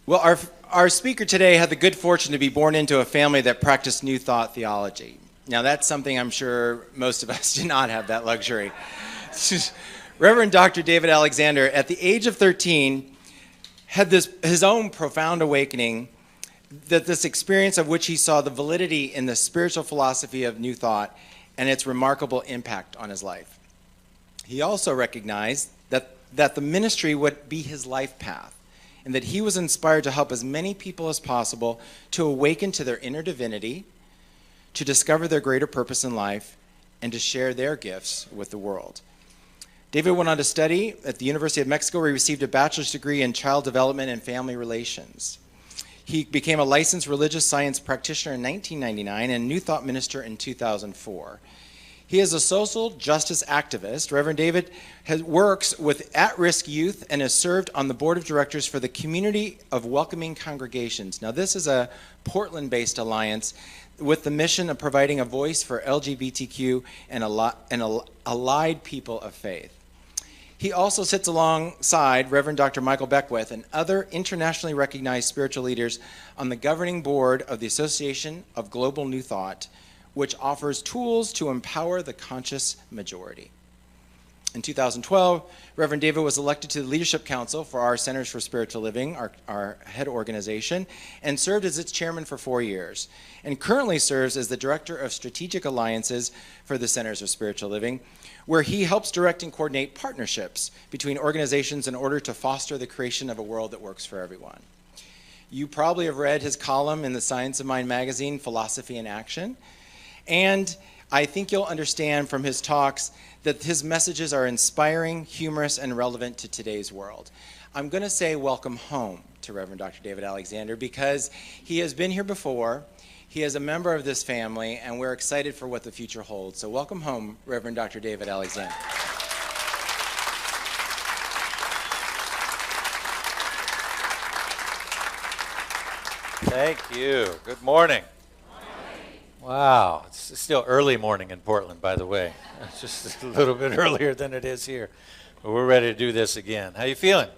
Well, our speaker today had the good fortune to be born into a family that practiced New Thought theology. Now, that's something I'm sure most of us do not have that luxury. Reverend Dr. David Alexander, at the age of 13, had his own profound awakening, that this experience of which he saw the validity in the spiritual philosophy of New Thought and its remarkable impact on his life. He also recognized that the ministry would be his life path, and that he was inspired to help as many people as possible to awaken to their inner divinity, to discover their greater purpose in life, and to share their gifts with the world. David went on to study at the University of Mexico, where he received a bachelor's degree in child development and family relations. He became a licensed religious science practitioner in 1999 and New Thought minister in 2004. He is a social justice activist. Reverend David works with at-risk youth and has served on the board of directors for the Community of Welcoming Congregations. Now, this is a Portland-based alliance with the mission of providing a voice for LGBTQ and allied people of faith. He also sits alongside Reverend Dr. Michael Beckwith and other internationally recognized spiritual leaders on the governing board of the Association of Global New Thought, which offers tools to empower the conscious majority. In 2012, Reverend David was elected to the Leadership Council for our Centers for Spiritual Living, our head organization, and served as its chairman for 4 years, and currently serves as the Director of Strategic Alliances for the Centers of Spiritual Living, where he helps direct and coordinate partnerships between organizations in order to foster the creation of a world that works for everyone. You probably have read his column in the Science of Mind magazine, Philosophy in Action, and I think you'll understand from his talks that his messages are inspiring, humorous, and relevant to today's world. I'm going to say welcome home to Reverend Dr. David Alexander because he has been here before, he is a member of this family, and we're excited for what the future holds. So welcome home, Reverend Dr. David Alexander. Thank you. Good morning. Wow, it's still early morning in Portland, by the way. It's just a little bit earlier than it is here. But we're ready to do this again. How you feeling?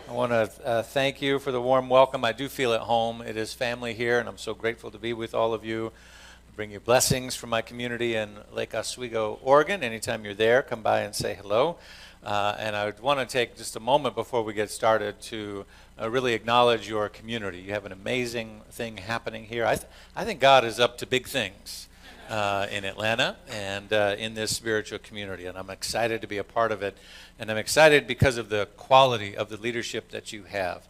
I want to thank you for the warm welcome. I do feel at home. It is family here, and I'm so grateful to be with all of you. I bring you blessings from my community in Lake Oswego, Oregon. Anytime you're there, come by and say hello. And I want to take just a moment before we get started to really acknowledge your community. You have an amazing thing happening here. I think God is up to big things in Atlanta and in this spiritual community, and I'm excited to be a part of it. And I'm excited because of the quality of the leadership that you have,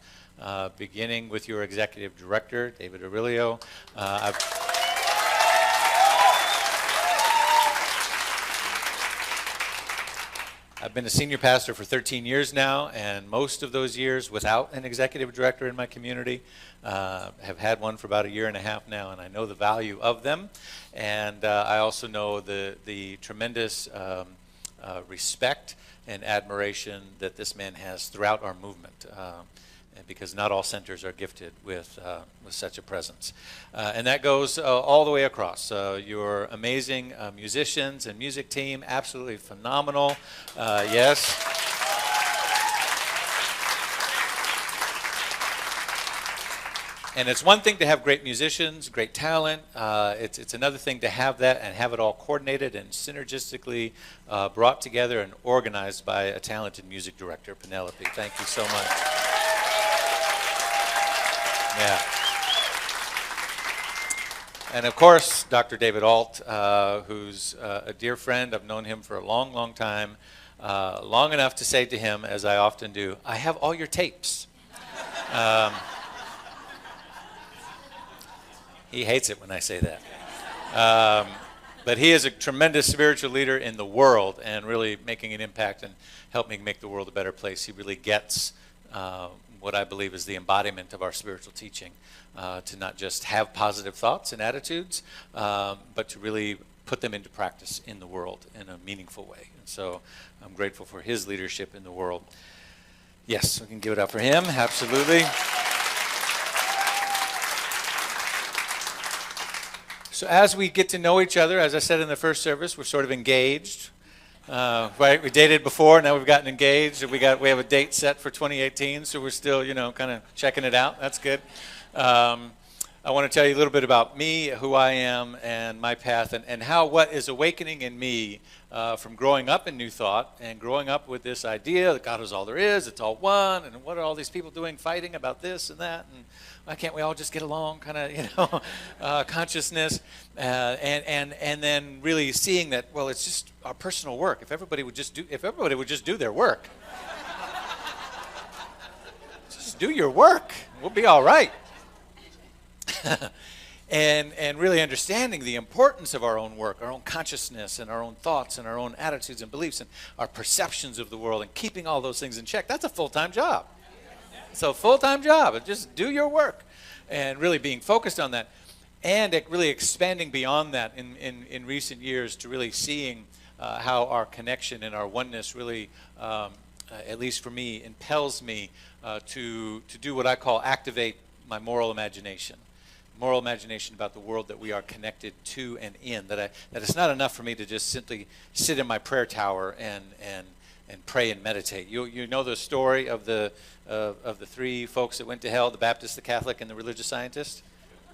beginning with your executive director, David Aurelio. I've been a senior pastor for 13 years now, and most of those years without an executive director in my community. Have had one for about 1.5 years now, and I know the value of them. And I also know the tremendous respect and admiration that this man has throughout our movement, because not all centers are gifted with such a presence. And that goes all the way across. Your amazing musicians and music team, absolutely phenomenal. Yes. And it's one thing to have great musicians, great talent. It's another thing to have that and have it all coordinated and synergistically brought together and organized by a talented music director, Penelope. Thank you so much. Yeah. And of course, Dr. David Alt, who's a dear friend. I've known him for a long, long time, long enough to say to him, as I often do, I have all your tapes. He hates it when I say that. But he is a tremendous spiritual leader in the world and really making an impact and helping make the world a better place. He really gets what I believe is the embodiment of our spiritual teaching, to not just have positive thoughts and attitudes, but to really put them into practice in the world in a meaningful way. And so I'm grateful for his leadership in the world. Yes, we can give it up for him, absolutely. So as we get to know each other, as I said in the first service, we're sort of engaged. Right, we dated before, now we've gotten engaged, and we have a date set for 2018, so we're still, kind of checking it out. That's good. I want to tell you a little bit about me, who I am, and my path, and how what is awakening in me from growing up in New Thought and growing up with this idea that God is all there is, it's all one, and what are all these people doing fighting about this and that, and why can't we all just get along, kind of, consciousness, and then really seeing that, well, it's just our personal work. If everybody would just do their work, just do your work, we'll be all right. and really understanding the importance of our own work, our own consciousness, and our own thoughts, and our own attitudes and beliefs, and our perceptions of the world, and keeping all those things in check. That's a full-time job. It's a full-time job. Just do your work, and really being focused on that, and really expanding beyond that in recent years to really seeing how our connection and our oneness really, at least for me, impels me to do what I call activate my moral imagination about the world that we are connected to and in, that it's not enough for me to just simply sit in my prayer tower and pray and meditate. You know the story of the three folks that went to hell, the Baptist, the Catholic, and the religious scientist?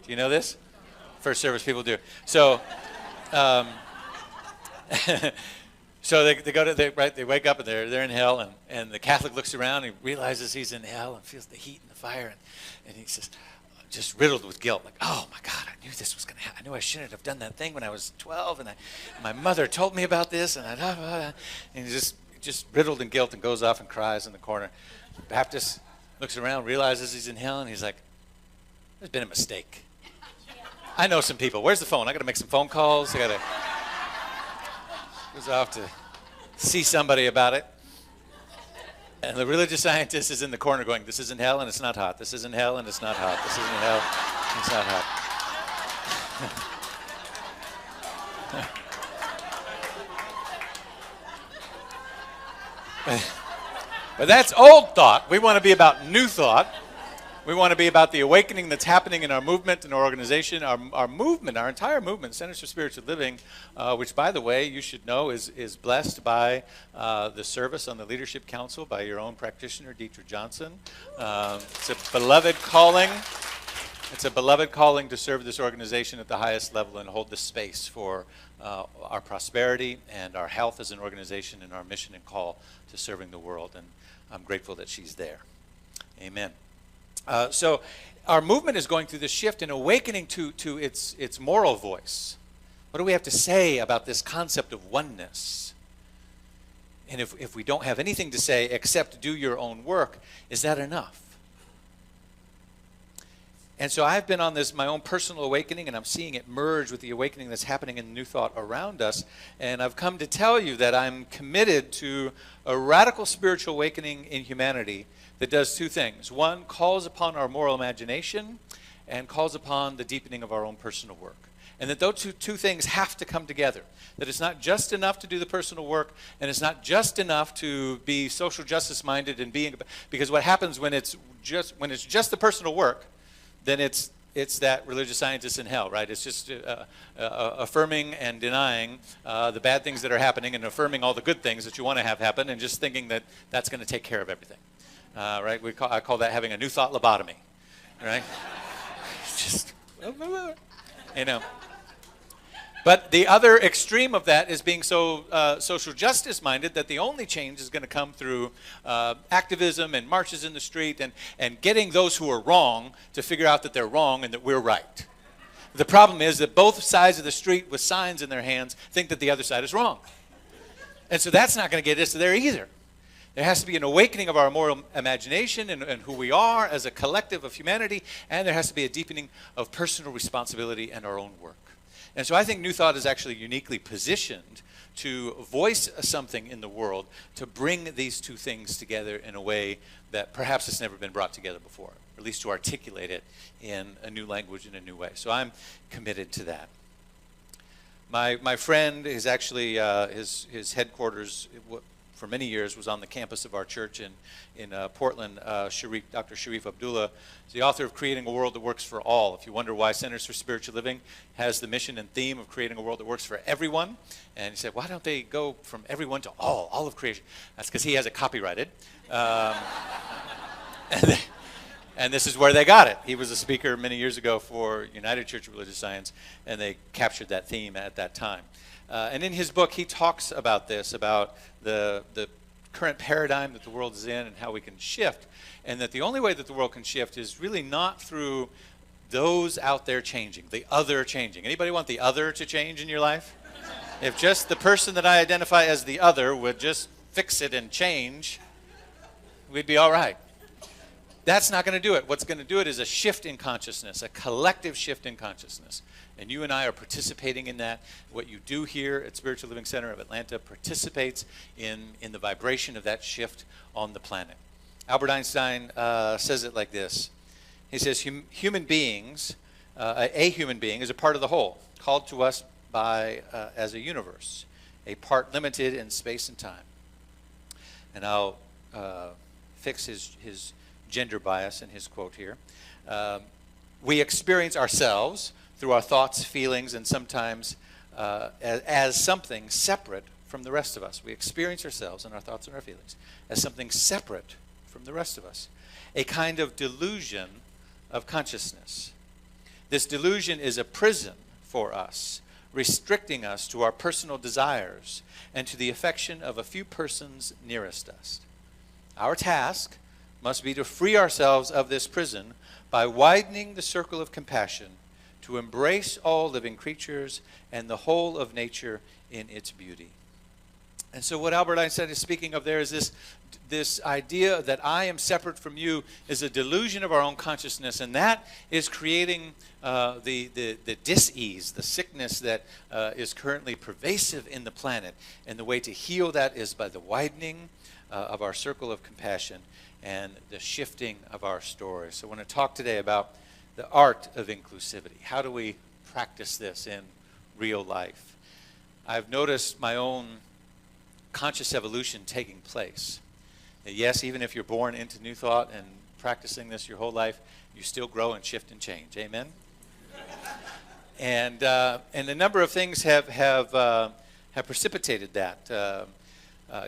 Do you know this? First service people do. So so they wake up and they're in hell, and the Catholic looks around and he realizes he's in hell and feels the heat and the fire, and he says, just riddled with guilt, like, oh my God, I knew this was going to happen. I knew I shouldn't have done that thing when I was 12, and my mother told me about this, and he's just riddled in guilt and goes off and cries in the corner. Baptist looks around, realizes he's in hell, and he's like, there's been a mistake. I know some people. Where's the phone? I got to make some phone calls. Goes off to see somebody about it. And the religious scientist is in the corner going, this isn't hell and it's not hot. This isn't hell and it's not hot. This isn't hell and it's not hot. But that's old thought. We want to be about new thought. We want to be about the awakening that's happening in our movement and our organization, our movement, our entire movement, Centers for Spiritual Living, which, by the way, you should know is blessed by the service on the Leadership Council by your own practitioner, Dietrich Johnson. It's a beloved calling. It's a beloved calling to serve this organization at the highest level and hold the space for our prosperity and our health as an organization and our mission and call to serving the world. And I'm grateful that she's there. Amen. So our movement is going through this shift and awakening to its moral voice. What do we have to say about this concept of oneness? And if we don't have anything to say except do your own work, is that enough? And so I've been on this, my own personal awakening, and I'm seeing it merge with the awakening that's happening in New Thought around us. And I've come to tell you that I'm committed to a radical spiritual awakening in humanity that does two things. One, calls upon our moral imagination and calls upon the deepening of our own personal work. And that those two things have to come together. That it's not just enough to do the personal work, and it's not just enough to be social justice minded and because what happens when it's just the personal work, then it's that religious scientist in hell, right? It's just affirming and denying the bad things that are happening and affirming all the good things that you want to have happen and just thinking that that's going to take care of everything, right? I call that having a new thought lobotomy, right? Just, But the other extreme of that is being so social justice minded that the only change is going to come through activism and marches in the street and getting those who are wrong to figure out that they're wrong and that we're right. The problem is that both sides of the street with signs in their hands think that the other side is wrong. And so that's not going to get us there either. There has to be an awakening of our moral imagination and who we are as a collective of humanity, and there has to be a deepening of personal responsibility and our own work. And so I think New Thought is actually uniquely positioned to voice something in the world to bring these two things together in a way that perhaps it's never been brought together before, or at least to articulate it in a new language in a new way. So I'm committed to that. My friend is actually, his headquarters for many years was on the campus of our church in Portland. Dr. Sharif Abdullah is the author of Creating a World That Works for All. If you wonder why Centers for Spiritual Living has the mission and theme of creating a world that works for everyone, and he said, why don't they go from everyone to all of creation? That's because he has it copyrighted. And this is where they got it. He was a speaker many years ago for United Church of Religious Science, and they captured that theme at that time. And in his book, he talks about this, about the current paradigm that the world is in and how we can shift, and that the only way that the world can shift is really not through those out there changing, the other changing. Anybody want the other to change in your life? If just the person that I identify as the other would just fix it and change, we'd be all right. That's not going to do it. What's going to do it is a shift in consciousness, a collective shift in consciousness. And you and I are participating in that. What you do here at Spiritual Living Center of Atlanta participates in the vibration of that shift on the planet. Albert Einstein says it like this. He says, human beings, a human being is a part of the whole, called to us by as a universe, a part limited in space and time. And I'll fix his gender bias in his quote here. We experience ourselves through our thoughts, feelings, and sometimes as something separate from the rest of us. We experience ourselves and our thoughts and our feelings as something separate from the rest of us. A kind of delusion of consciousness. This delusion is a prison for us, restricting us to our personal desires and to the affection of a few persons nearest us. Our task must be to free ourselves of this prison by widening the circle of compassion to embrace all living creatures and the whole of nature in its beauty. And so what Albert Einstein is speaking of there is this idea that I am separate from you is a delusion of our own consciousness, and that is creating the dis-ease, the sickness that is currently pervasive in the planet. And the way to heal that is by the widening of our circle of compassion and the shifting of our story. So I want to talk today about the art of inclusivity. How do we practice this in real life? I've noticed my own conscious evolution taking place. And yes, even if you're born into New Thought and practicing this your whole life, you still grow and shift and change. Amen? And a number of things have precipitated that.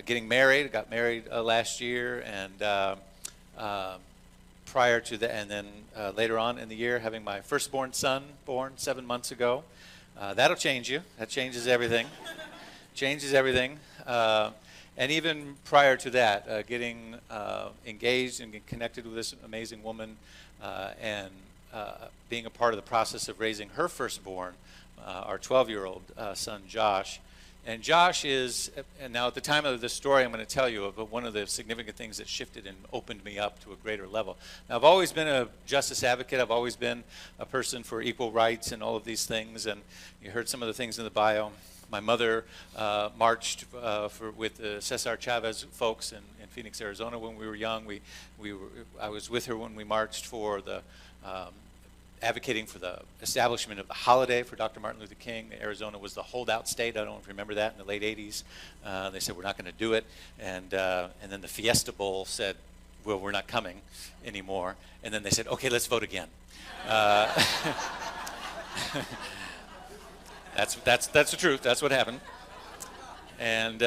Getting married, I got married last year, and prior to that, and then later on in the year, having my firstborn son born 7 months ago. That'll change you. That changes everything. Changes everything. And even prior to that, getting engaged and getting connected with this amazing woman, and being a part of the process of raising her firstborn, our 12-year-old son, Josh. And Josh is, and now at the time of this story I'm going to tell you of one of the significant things that shifted and opened me up to a greater level. Now, I've always been a justice advocate. I've always been a person for equal rights and all of these things. And you heard some of the things in the bio. My mother marched with the Cesar Chavez folks in Phoenix, Arizona when we were young. I was with her when we marched for the advocating for the establishment of the holiday for Dr. Martin Luther King. Arizona was the holdout state. I don't know if you remember that in the late 80s. They said, we're not going to do it. And then the Fiesta Bowl said, well, we're not coming anymore. And then they said, okay, let's vote again. That's the truth. That's what happened. And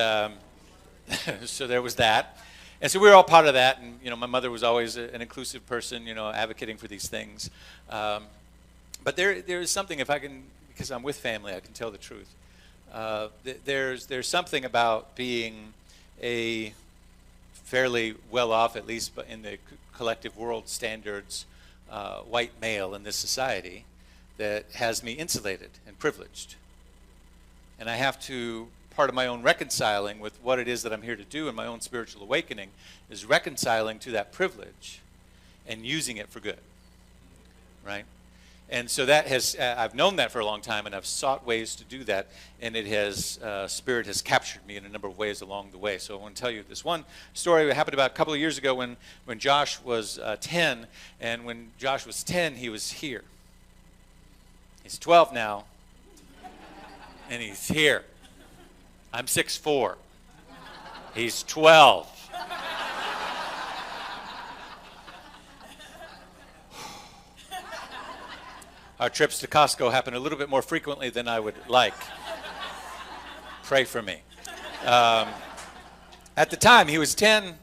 so there was that. And so we were all part of that, and my mother was always an inclusive person, advocating for these things. But there is something, if I can, because I'm with family, I can tell the truth. There's something about being a fairly well-off, at least in the collective world standards, white male in this society that has me insulated and privileged. And I have to, part of my own reconciling with what it is that I'm here to do in my own spiritual awakening is reconciling to that privilege and using it for good, right? And so that has, I've known that for a long time, and I've sought ways to do that, and it has, Spirit has captured me in a number of ways along the way. So I want to tell you this one story that happened about a couple of years ago when Josh was 10, and when Josh was 10, he was here. He's 12 now, and he's here. I'm 6'4". He's 12. Our trips to Costco happen a little bit more frequently than I would like. Pray for me. At the time, he was 10,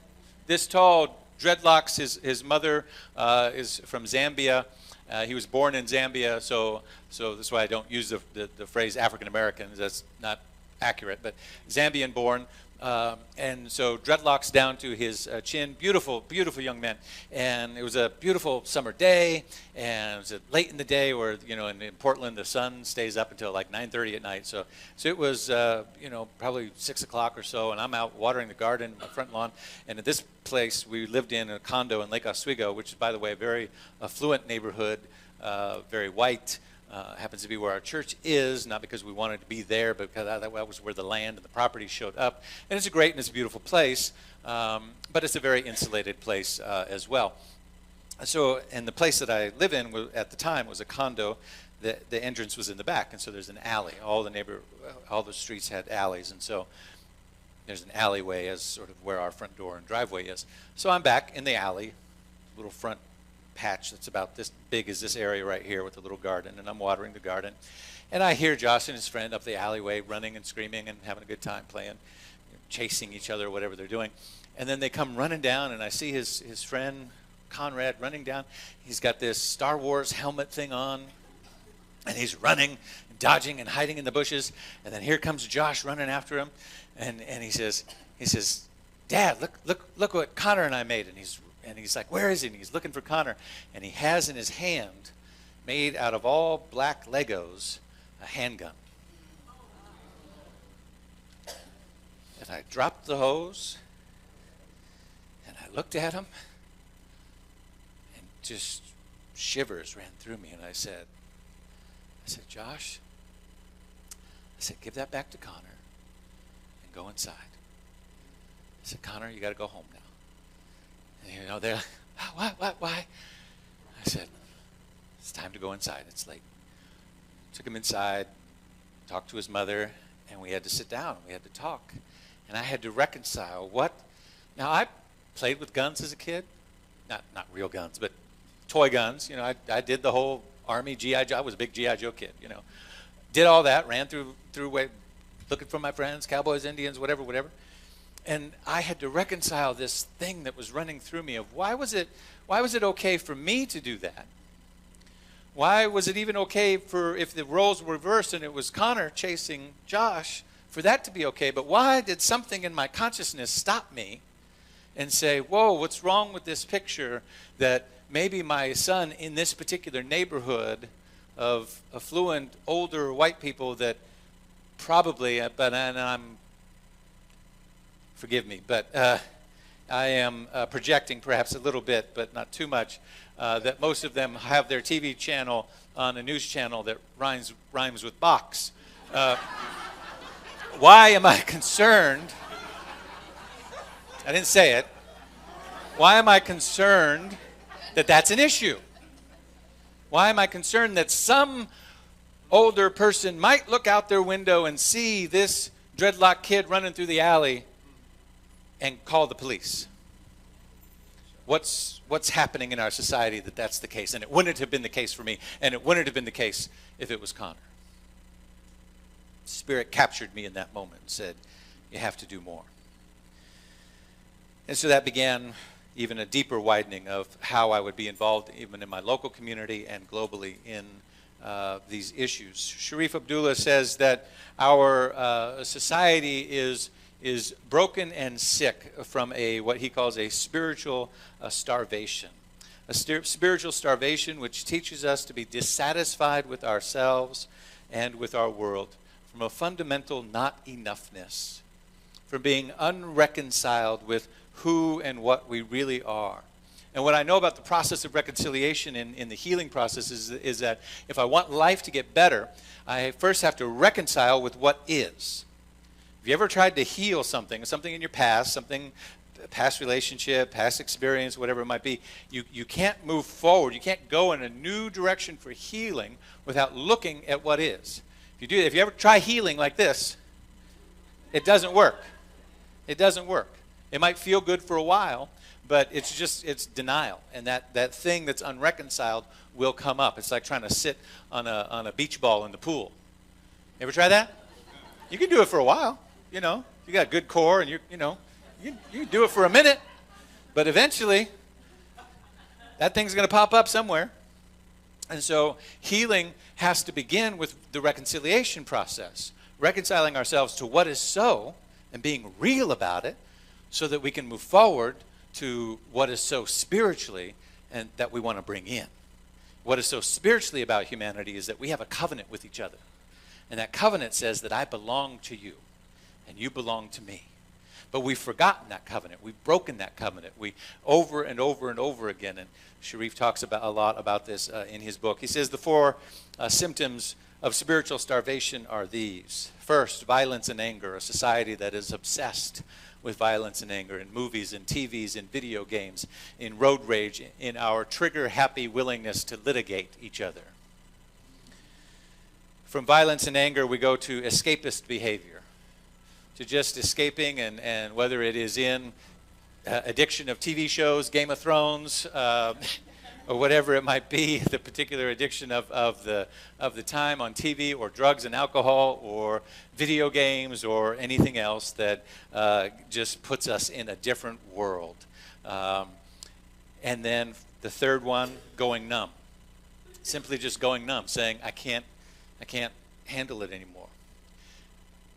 this tall, dreadlocks. His mother is from Zambia. He was born in Zambia, so that's why I don't use the phrase African Americans. That's not accurate, but Zambian born. And so dreadlocks down to his chin, beautiful, beautiful young man. And it was a beautiful summer day, and it was late in the day where, in Portland, the sun stays up until like 9:30 at night. So it was, probably 6 o'clock or so, and I'm out watering the garden, my front lawn. And at this place, we lived in a condo in Lake Oswego, which is, by the way, a very affluent neighborhood, very white. Happens to be where our church is, not because we wanted to be there, but because that was where the land and the property showed up. And it's a great and it's a beautiful place, but it's a very insulated place as well. So, and the place that I live in at the time was a condo. The entrance was in the back, and so there's an alley. All the streets had alleys, and so there's an alleyway as sort of where our front door and driveway is. So I'm back in the alley, little front patch that's about this big as this area right here with a little garden, and I'm watering the garden. And I hear Josh and his friend up the alleyway running and screaming and having a good time playing, chasing each other, whatever they're doing. And then they come running down, and I see his friend Conrad running down. He's got this Star Wars helmet thing on, and he's running, dodging and hiding in the bushes. And then here comes Josh running after him, and he says, "Dad, look what Connor and I made." And he's like, "Where is he?" And he's looking for Connor. And he has in his hand, made out of all black Legos, a handgun. And I dropped the hose, and I looked at him, and just shivers ran through me. And I said, "Josh," I said, "give that back to Connor and go inside." I said, "Connor, you got to go home now." And, they're like, why? I said, "It's time to go inside. It's late." Took him inside, talked to his mother, and we had to sit down. We had to talk. And I had to reconcile Now, I played with guns as a kid. Not real guns, but toy guns. I did the whole Army G.I. Joe. I was a big G.I. Joe kid, Did all that, ran through looking for my friends, cowboys, Indians, whatever. And I had to reconcile this thing that was running through me of why was it okay for me to do that? Why was it even okay if the roles were reversed and it was Connor chasing Josh, for that to be okay? But why did something in my consciousness stop me and say, whoa, what's wrong with this picture that maybe my son in this particular neighborhood of affluent, older white people that probably, forgive me, but I am projecting perhaps a little bit, but not too much, that most of them have their TV channel on a news channel that rhymes with box. Why am I concerned? I didn't say it. Why am I concerned that that's an issue? Why am I concerned that some older person might look out their window and see this dreadlock kid running through the alley and call the police? What's happening in our society that's the case? And it wouldn't have been the case for me, and it wouldn't have been the case if it was Connor. Spirit captured me in that moment and said, you have to do more. And so that began even a deeper widening of how I would be involved even in my local community and globally in these issues. Sharif Abdullah says that our society is broken and sick from what he calls a spiritual starvation. A spiritual starvation which teaches us to be dissatisfied with ourselves and with our world, from a fundamental not enoughness, from being unreconciled with who and what we really are. And what I know about the process of reconciliation in the healing process is that if I want life to get better, I first have to reconcile with what is. Have you ever tried to heal something in your past, past relationship, past experience, whatever it might be, you can't move forward. You can't go in a new direction for healing without looking at what is. If you ever try healing like this, it doesn't work. It doesn't work. It might feel good for a while, but it's denial. And that thing that's unreconciled will come up. It's like trying to sit on a beach ball in the pool. You ever try that? You can do it for a while, you know. You got a good core and you can do it for a minute, but eventually that thing's going to pop up somewhere. And so healing has to begin with the reconciliation process, reconciling ourselves to what is so and being real about it so that we can move forward to what is so spiritually and that we want to bring in. What is so spiritually about humanity is that we have a covenant with each other. And that covenant says that I belong to you and you belong to me. But we've forgotten that covenant. We've broken that covenant. We over and over and over again. And Sharif talks about a lot about this in his book. He says the 4 symptoms of spiritual starvation are these. First, violence and anger, a society that is obsessed with violence and anger in movies and TVs, in video games, in road rage, in our trigger-happy willingness to litigate each other. From violence and anger, we go to escapist behavior, to just escaping, and whether it is in addiction of TV shows, Game of Thrones, or whatever it might be, the particular addiction of the time on TV, or drugs and alcohol, or video games, or anything else that just puts us in a different world. And then the third one, going numb. Simply just going numb, saying, I can't handle it anymore.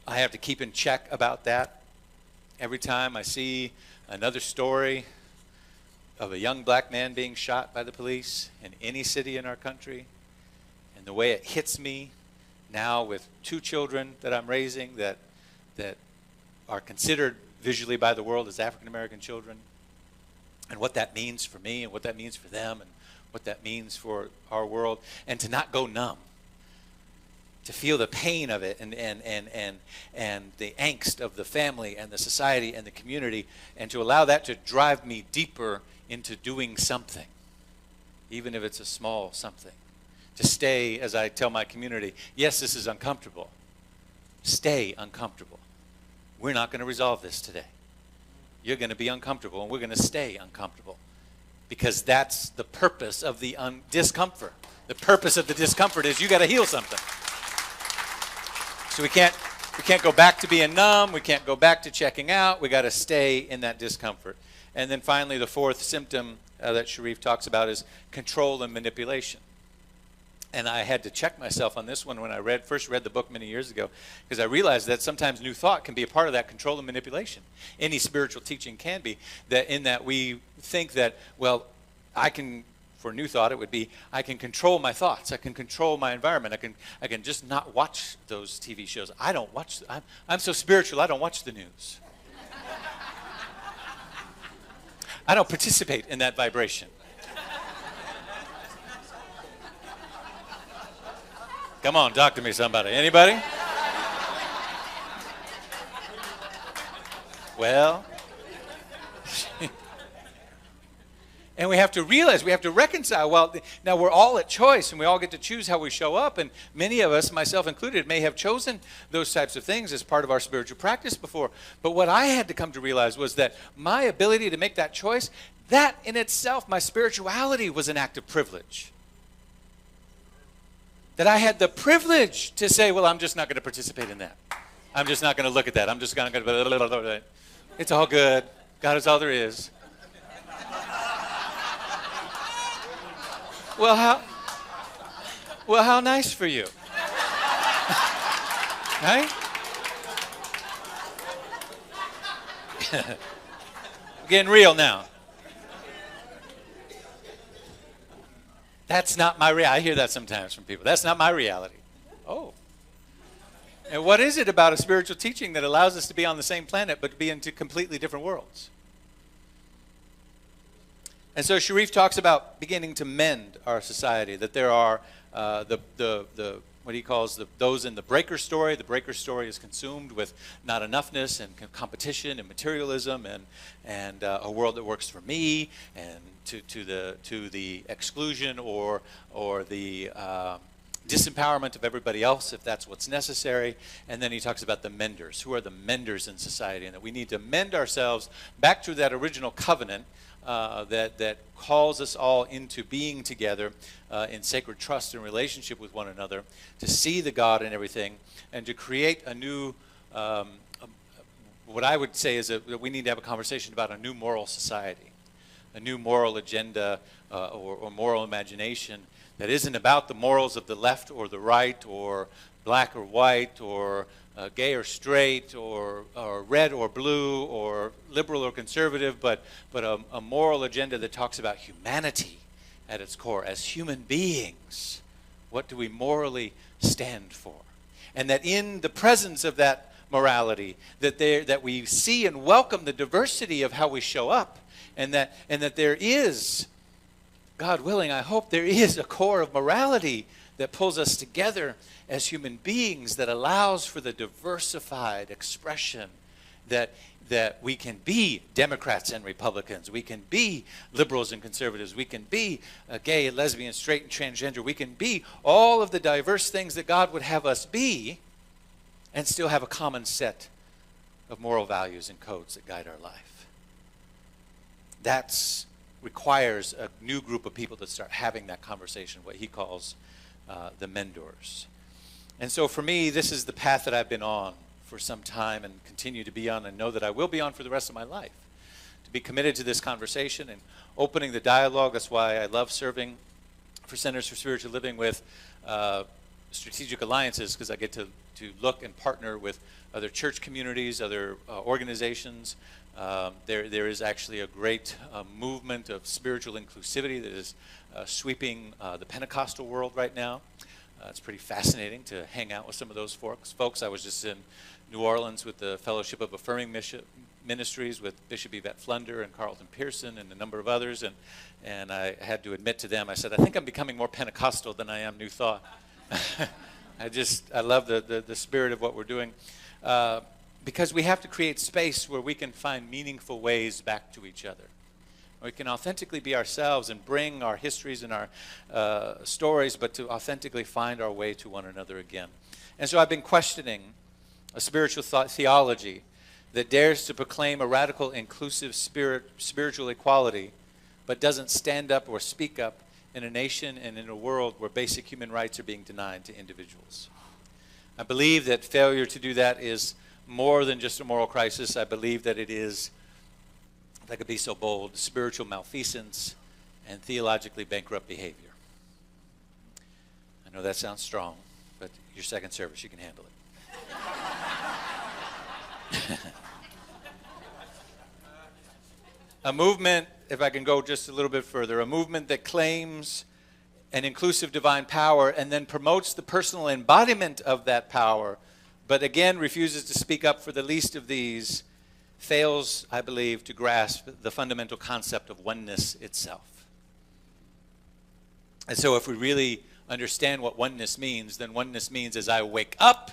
I have to keep in check about that. Every time I see another story of a young black man being shot by the police in any city in our country, and the way it hits me now with 2 children that I'm raising that are considered visually by the world as African American children, and what that means for me and what that means for them and what that means for our world, and to not go numb. To feel the pain of it and the angst of the family and the society and the community, and to allow that to drive me deeper into doing something, even if it's a small something. To stay, as I tell my community, yes, this is uncomfortable. Stay uncomfortable. We're not going to resolve this today. You're going to be uncomfortable, and we're going to stay uncomfortable, because that's the purpose of the discomfort. The purpose of the discomfort is you got to heal something. So we can't go back to being numb. We can't go back to checking out. We got to stay in that discomfort. And then finally, the 4th symptom that Sharif talks about is control and manipulation. And I had to check myself on this one when I first read the book many years ago, because I realized that sometimes new thought can be a part of that control and manipulation. Any spiritual teaching can be, that in that we think that, well, for new thought, it would be, I can control my thoughts. I can control my environment. I can just not watch those TV shows. I don't watch. I'm so spiritual, I don't watch the news. I don't participate in that vibration. Come on, talk to me, somebody. Anybody? Well, and we have to realize, we have to reconcile. Well, now we're all at choice, and we all get to choose how we show up. And many of us, myself included, may have chosen those types of things as part of our spiritual practice before. But what I had to come to realize was that my ability to make that choice, that in itself, my spirituality, was an act of privilege. That I had the privilege to say, well, I'm just not going to participate in that. I'm just not going to look at that. I'm just going to, it's all good. God is all there is. Well, how nice for you. Right? Getting real now. That's not my reality. I hear that sometimes from people. That's not my reality. Oh. And what is it about a spiritual teaching that allows us to be on the same planet but to be in 2 completely different worlds? And so Sharif talks about beginning to mend our society, that there are what he calls those in the breaker story. The breaker story is consumed with not enoughness and competition and materialism and a world that works for me, and to the exclusion or the disempowerment of everybody else if that's what's necessary. And then he talks about the menders. Who are the menders in society? And that we need to mend ourselves back to that original covenant that calls us all into being together in sacred trust and relationship with one another, to see the God in everything, and to create a new, what I would say is that we need to have a conversation about a new moral society, a new moral agenda or moral imagination that isn't about the morals of the left or the right, or black or white, or gay or straight, or red or blue, or liberal or conservative, but a moral agenda that talks about humanity at its core. As human beings, what do we morally stand for? And that in the presence of that morality, that we see and welcome the diversity of how we show up, and that there is, God willing, I hope there is a core of morality that pulls us together as human beings, that allows for the diversified expression that we can be Democrats and Republicans, we can be liberals and conservatives, we can be gay, lesbian, straight, and transgender, we can be all of the diverse things that God would have us be, and still have a common set of moral values and codes that guide our life. That requires a new group of people to start having that conversation, what he calls the mentors. And so for me, this is the path that I've been on for some time and continue to be on, and know that I will be on for the rest of my life. To be committed to this conversation and opening the dialogue. That's why I love serving for Centers for Spiritual Living with strategic alliances, because I get to look and partner with other church communities, other organizations. There is actually a great movement of spiritual inclusivity that is sweeping the Pentecostal world right now. It's pretty fascinating to hang out with some of those folks. I was just in New Orleans with the Fellowship of Affirming Ministries with Bishop Yvette Flunder and Carlton Pearson and a number of others, and I had to admit to them, I said, I think I'm becoming more Pentecostal than I am New Thought. I love the spirit of what we're doing, because we have to create space where we can find meaningful ways back to each other. We can authentically be ourselves and bring our histories and our stories, but to authentically find our way to one another again. And so I've been questioning a spiritual theology that dares to proclaim a radical, inclusive spiritual equality, but doesn't stand up or speak up in a nation and in a world where basic human rights are being denied to individuals. I believe that failure to do that is more than just a moral crisis. I believe that it is, if I could be so bold, spiritual malfeasance and theologically bankrupt behavior. I know that sounds strong, but your second service, you can handle it. A movement, if I can go just a little bit further, a movement that claims an inclusive divine power and then promotes the personal embodiment of that power, but again refuses to speak up for the least of these, fails, I believe, to grasp the fundamental concept of oneness itself. And so if we really understand what oneness means, then oneness means as I wake up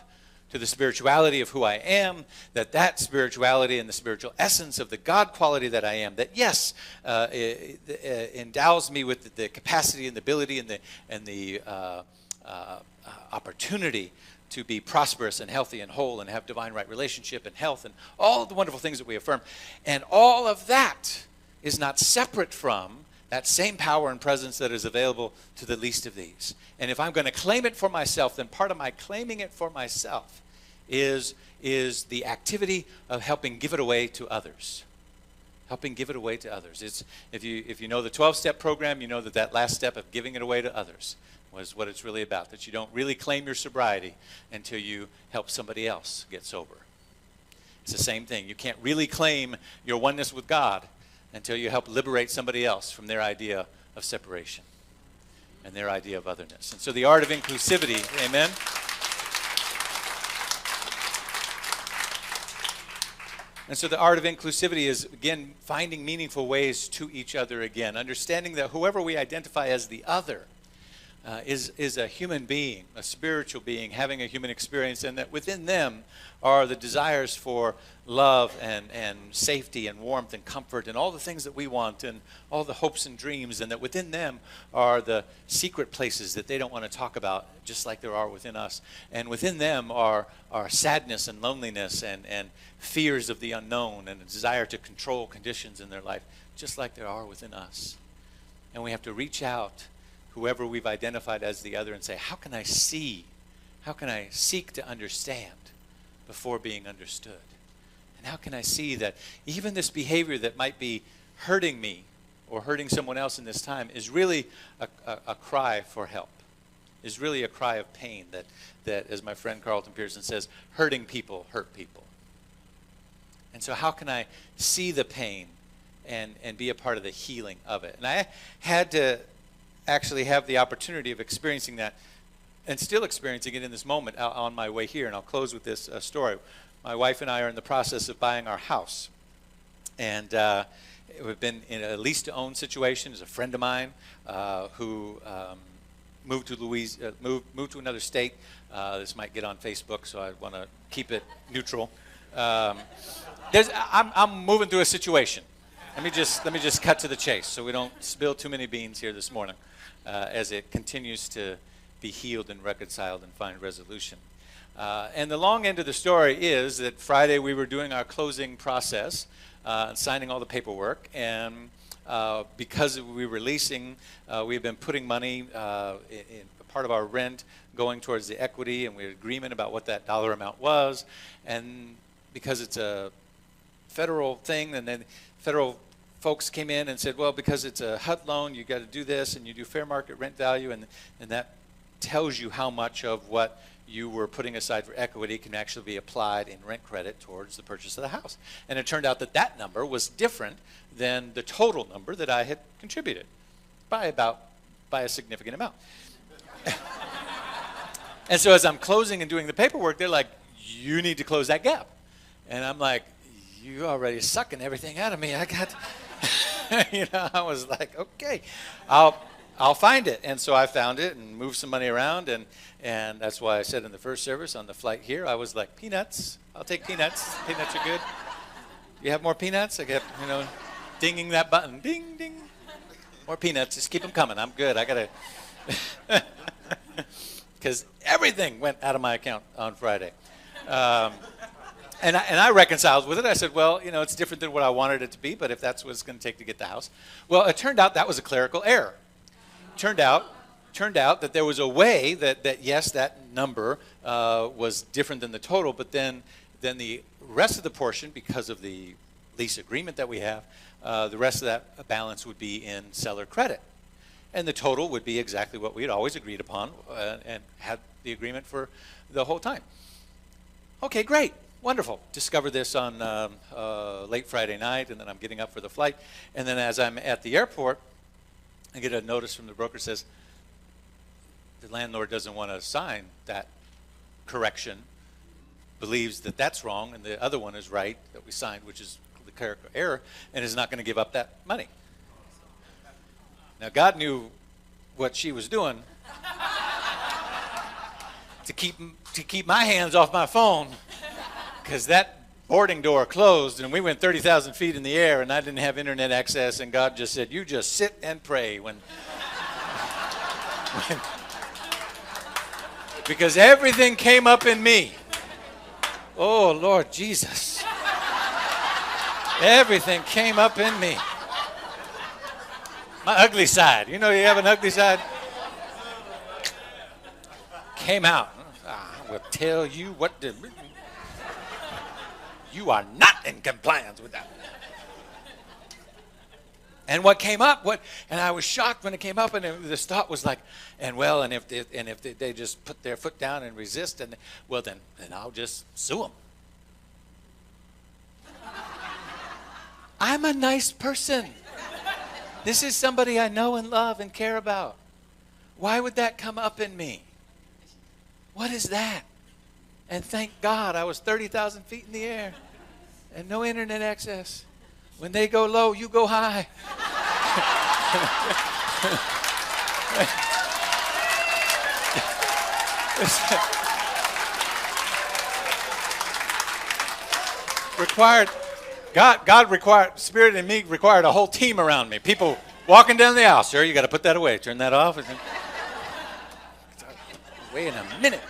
to the spirituality of who I am, that spirituality and the spiritual essence of the God quality that I am, that yes, endows me with the capacity and the ability and the opportunity to be prosperous and healthy and whole and have divine right relationship and health and all of the wonderful things that we affirm. And all of that is not separate from that same power and presence that is available to the least of these. And if I'm going to claim it for myself, then part of my claiming it for myself is the activity of helping give it away to others. Helping give it away to others. It's, if you know the 12-step program, you know that last step of giving it away to others was what it's really about, that you don't really claim your sobriety until you help somebody else get sober. It's the same thing. You can't really claim your oneness with God until you help liberate somebody else from their idea of separation and their idea of otherness. And so the art of inclusivity, amen? And so the art of inclusivity is, again, finding meaningful ways to each other again, understanding that whoever we identify as the other, is a human being, a spiritual being, having a human experience, and that within them are the desires for love and safety and warmth and comfort and all the things that we want and all the hopes and dreams, and that within them are the secret places that they don't want to talk about, just like there are within us. And within them are sadness and loneliness and fears of the unknown and a desire to control conditions in their life, just like there are within us. And we have to reach out, whoever we've identified as the other, and say, how can I see? How can I seek to understand before being understood? And how can I see that even this behavior that might be hurting me or hurting someone else in this time is really a cry for help, is really a cry of pain that, as my friend Carlton Pearson says, hurting people hurt people. And so how can I see the pain and be a part of the healing of it? And I had to actually have the opportunity of experiencing that, and still experiencing it in this moment on my way here. And I'll close with this story. My wife and I are in the process of buying our house. And we've been in a lease-to-own situation. There's a friend of mine who moved to another state. This might get on Facebook, so I want to keep it neutral. I'm moving through a situation. Let me just cut to the chase so we don't spill too many beans here this morning as it continues to be healed and reconciled and find resolution. And the long end of the story is that Friday we were doing our closing process and signing all the paperwork. And because we were leasing, we've been putting money in part of our rent going towards the equity, and we had agreement about what that dollar amount was. And because it's a federal thing, and then federal folks came in and said, well, because it's a HUD loan, you got to do this, and you do fair market rent value, and that tells you how much of what you were putting aside for equity can actually be applied in rent credit towards the purchase of the house. And it turned out that that number was different than the total number that I had contributed by a significant amount. And so as I'm closing and doing the paperwork, they're like, you need to close that gap. And I'm like, you already sucking everything out of me. I got, I was like, okay, I'll find it. And so I found it and moved some money around, and that's why I said in the first service on the flight here, I was like, peanuts. I'll take peanuts. Peanuts are good. You have more peanuts? I kept, dinging that button. Ding, ding. More peanuts. Just keep them coming. I'm good. I got to, because everything went out of my account on Friday. And I reconciled with it. I said, well, it's different than what I wanted it to be, but if that's what it's going to take to get the house. Well, it turned out that was a clerical error. Turned out that there was a way that yes, that number was different than the total, but then the rest of the portion, because of the lease agreement that we have, the rest of that balance would be in seller credit. And the total would be exactly what we had always agreed upon and had the agreement for the whole time. Okay, great. Wonderful. Discovered this on late Friday night, and then I'm getting up for the flight. And then as I'm at the airport, I get a notice from the broker that says the landlord doesn't want to sign that correction, believes that that's wrong, and the other one is right that we signed, which is the clerical error, and is not going to give up that money. Now, God knew what she was doing to keep my hands off my phone, because that boarding door closed, and we went 30,000 feet in the air, and I didn't have internet access, and God just said, you just sit and pray because everything came up in me. Oh, Lord Jesus. Everything came up in me. My ugly side. You have an ugly side? Came out. I will tell you what to... You are not in compliance with that. And what came up, and I was shocked when it came up, and this thought was like, and if they just put their foot down and resist, then I'll just sue them. I'm a nice person. This is somebody I know and love and care about. Why would that come up in me? What is that? And thank God I was 30,000 feet in the air and no internet access. When they go low, you go high. required, God required, Spirit and me required a whole team around me. People walking down the aisle. Sir, you got to put that away. Turn that off. Wait a minute.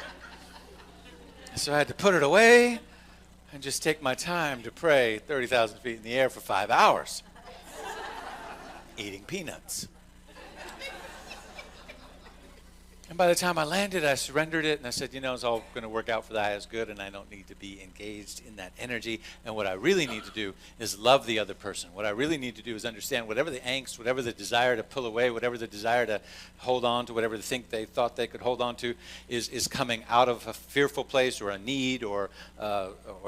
So I had to put it away and just take my time to pray 30,000 feet in the air for 5 hours. Eating peanuts. And by the time I landed, I surrendered it, and I said, it's all going to work out for the highest good, and I don't need to be engaged in that energy. And what I really need to do is love the other person. What I really need to do is understand whatever the angst, whatever the desire to pull away, whatever the desire to hold on to, whatever they thought they could hold on to, is coming out of a fearful place or a need or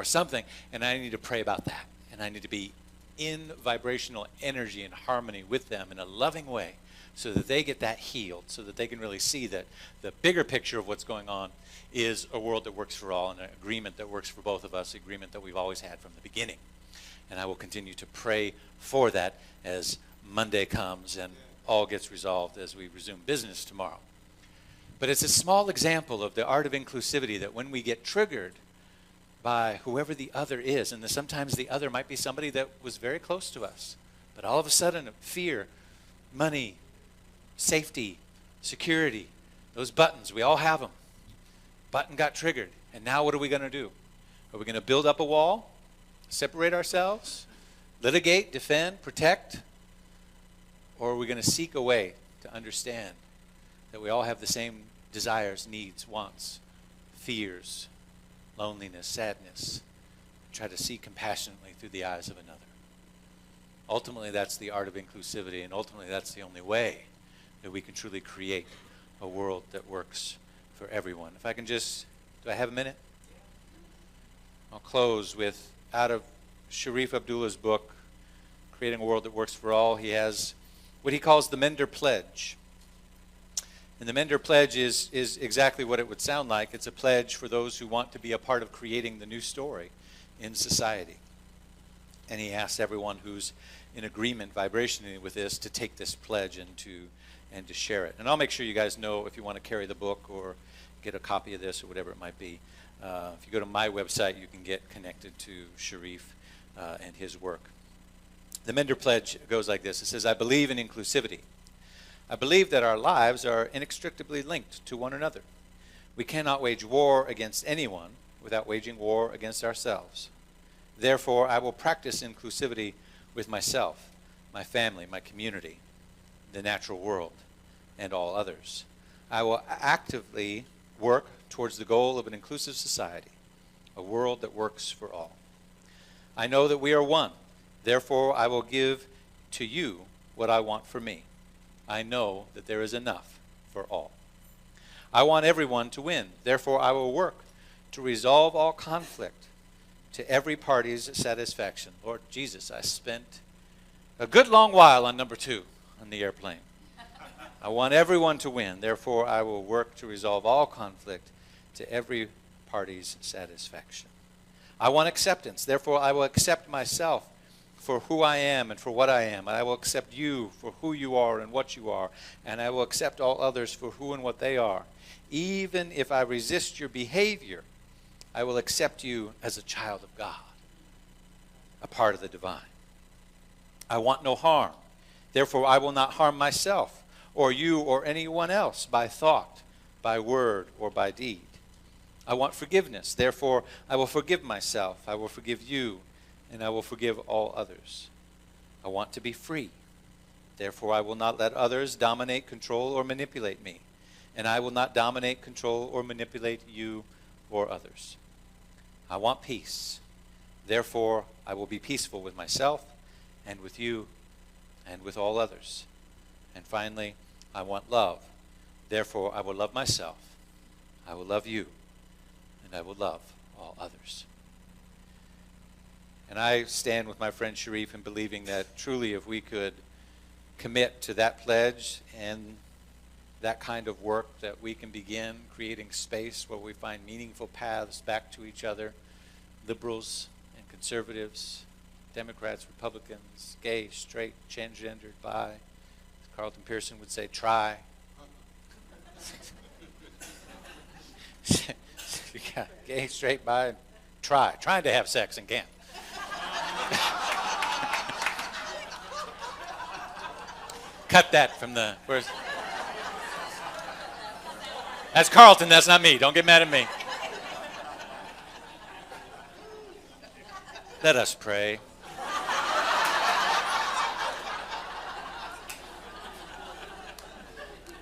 something. And I need to pray about that. And I need to be in vibrational energy and harmony with them in a loving way, so that they get that healed, so that they can really see that the bigger picture of what's going on is a world that works for all, and an agreement that works for both of us, agreement that we've always had from the beginning. And I will continue to pray for that as Monday comes and all gets resolved as we resume business tomorrow. But it's a small example of the art of inclusivity, that when we get triggered by whoever the other is, and sometimes the other might be somebody that was very close to us, but all of a sudden fear, money, safety, security, those buttons, we all have them. Button got triggered, and now what are we going to do? Are we going to build up a wall, separate ourselves, litigate, defend, protect? Or are we going to seek a way to understand that we all have the same desires, needs, wants, fears, loneliness, sadness, try to see compassionately through the eyes of another? Ultimately, that's the art of inclusivity, and ultimately that's the only way that we can truly create a world that works for everyone. If I can just, do I have a minute? I'll close with, out of Sharif Abdullah's book, Creating a World That Works for All, he has what he calls the Mender Pledge. And the Mender Pledge is exactly what it would sound like. It's a pledge for those who want to be a part of creating the new story in society. And he asks everyone who's in agreement vibrationally with this to take this pledge and to share it. And I'll make sure you guys know if you want to carry the book or get a copy of this or whatever it might be. If you go to my website, you can get connected to Sharif and his work. The Mender Pledge goes like this. It says, I believe in inclusivity. I believe that our lives are inextricably linked to one another. We cannot wage war against anyone without waging war against ourselves. Therefore, I will practice inclusivity with myself, my family, my community, the natural world, and all others. I will actively work towards the goal of an inclusive society, a world that works for all. I know that we are one. Therefore, I will give to you what I want for me. I know that there is enough for all. I want everyone to win. Therefore, I will work to resolve all conflict to every party's satisfaction. Lord Jesus, I spent a good long while on number 2 on the airplane. I want everyone to win. Therefore, I will work to resolve all conflict to every party's satisfaction. I want acceptance. Therefore, I will accept myself for who I am and for what I am. And I will accept you for who you are and what you are. And I will accept all others for who and what they are. Even if I resist your behavior, I will accept you as a child of God, a part of the divine. I want no harm. Therefore, I will not harm myself or you or anyone else by thought, by word, or by deed. I want forgiveness. Therefore, I will forgive myself. I will forgive you, and I will forgive all others. I want to be free. Therefore, I will not let others dominate, control, or manipulate me. And I will not dominate, control, or manipulate you or others. I want peace. Therefore, I will be peaceful with myself and with you and with all others. And finally, I want love. Therefore, I will love myself. I will love you. And I will love all others. And I stand with my friend Sharif in believing that truly if we could commit to that pledge and that kind of work, that we can begin creating space where we find meaningful paths back to each other, liberals and conservatives, Democrats, Republicans, gay, straight, transgendered, bi. Carlton Pearson would say, try. Gay, straight, bi, trying to have sex and can't. Cut that from the first. That's Carlton, that's not me. Don't get mad at me. Let us pray.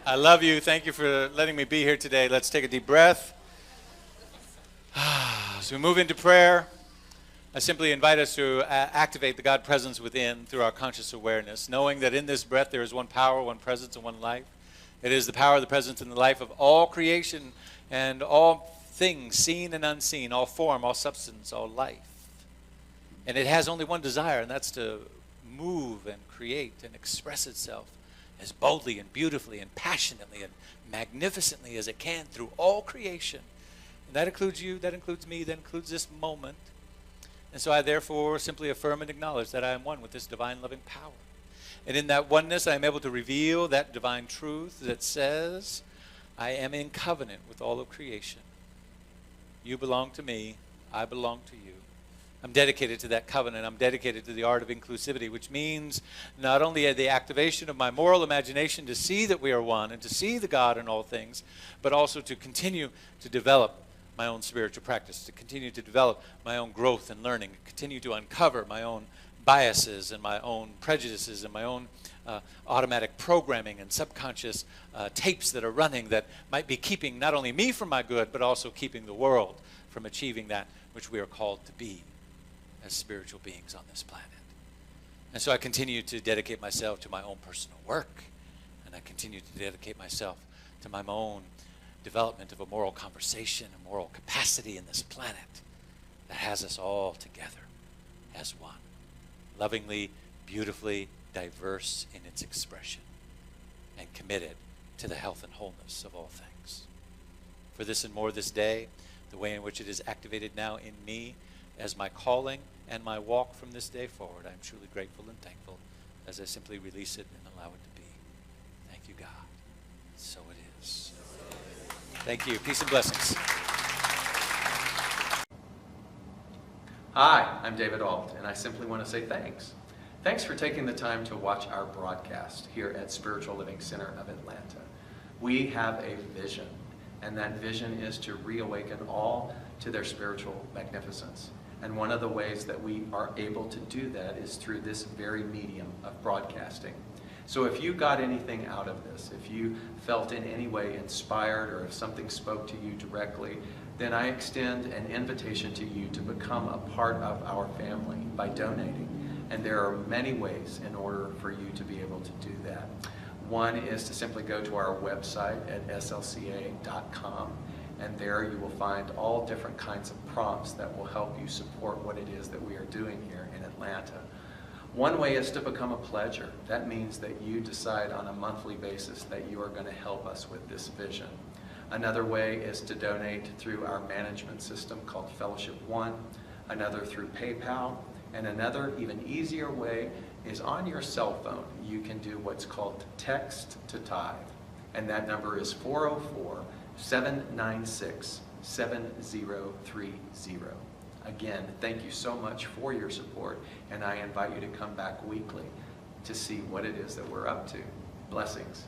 I love you. Thank you for letting me be here today. Let's take a deep breath. As we move into prayer, I simply invite us to activate the God presence within through our conscious awareness, knowing that in this breath there is one power, one presence, and one life. It is the power, the presence, and the life of all creation and all things, seen and unseen, all form, all substance, all life. And it has only one desire, and that's to move and create and express itself as boldly and beautifully and passionately and magnificently as it can through all creation. And that includes you, that includes me, that includes this moment. And so I therefore simply affirm and acknowledge that I am one with this divine loving power. And in that oneness, I am able to reveal that divine truth that says, I am in covenant with all of creation. You belong to me, I belong to you. I'm dedicated to that covenant. I'm dedicated to the art of inclusivity, which means not only the activation of my moral imagination to see that we are one and to see the God in all things, but also to continue to develop my own spiritual practice, to continue to develop my own growth and learning, continue to uncover my own biases and my own prejudices and my own automatic programming and subconscious tapes that are running that might be keeping not only me from my good, but also keeping the world from achieving that which we are called to be as spiritual beings on this planet. And so I continue to dedicate myself to my own personal work, and I continue to dedicate myself to my own development of a moral conversation, a moral capacity in this planet that has us all together as one, lovingly, beautifully diverse in its expression, and committed to the health and wholeness of all things. For this and more this day, the way in which it is activated now in me as my calling and my walk from this day forward, I am truly grateful and thankful as I simply release it and allow it to be. Thank you, God. So it is. Thank you. Peace and blessings. Hi, I'm David Alt, and I simply want to say thanks. Thanks for taking the time to watch our broadcast here at Spiritual Living Center of Atlanta. We have a vision, and that vision is to reawaken all to their spiritual magnificence. And one of the ways that we are able to do that is through this very medium of broadcasting. So if you got anything out of this, if you felt in any way inspired, or if something spoke to you directly, then I extend an invitation to you to become a part of our family by donating. And there are many ways in order for you to be able to do that. One is to simply go to our website at slca.com. And there you will find all different kinds of prompts that will help you support what it is that we are doing here in Atlanta. One way is to become a pledger. That means that you decide on a monthly basis that you are going to help us with this vision. Another way is to donate through our management system called Fellowship One, another through PayPal, and another even easier way is on your cell phone. You can do what's called text to tithe, and that number is 404-796-7030. Again, thank you so much for your support, and I invite you to come back weekly to see what it is that we're up to. Blessings.